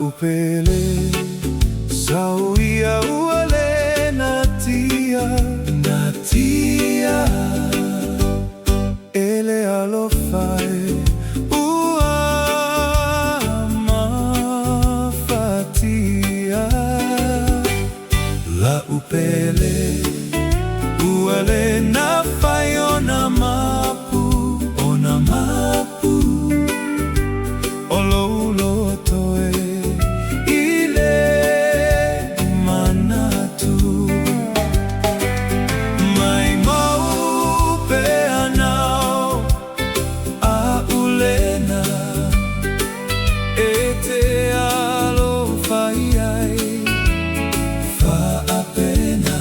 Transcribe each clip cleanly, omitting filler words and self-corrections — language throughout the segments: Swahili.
upele sauia uale natia ele alofae ua mafatia la upele uale na fayona mapu ona mapu olo ulo toe ile manatu mai mau pe anao a ulena ete alo faiai fa apena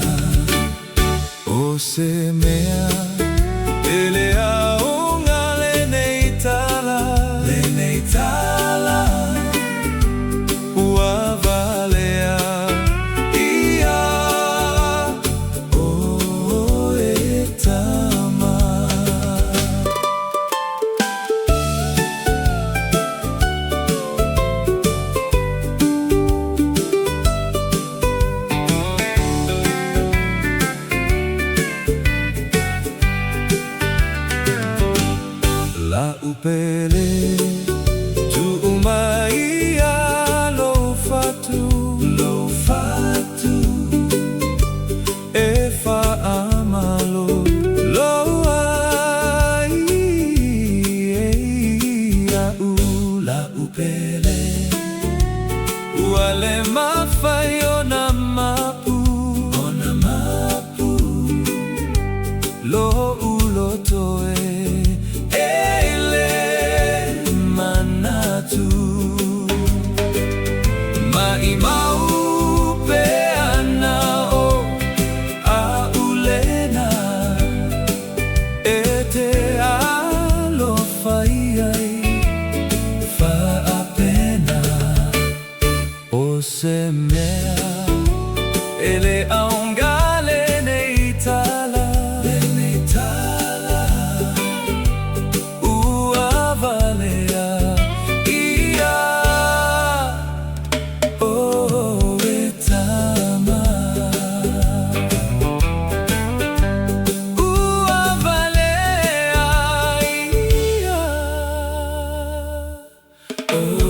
o se mea ele a unga le neitala ua valea ia o etama la upele tu umaia lo fatu e fa amalo lo ai la upele wale mafayona mapu ona mapu lo ulotoe mai mau pe anao a ulena ete alo faiai fa apena o se mea ele aungale neitala ua valea ia o etama ua valea ia o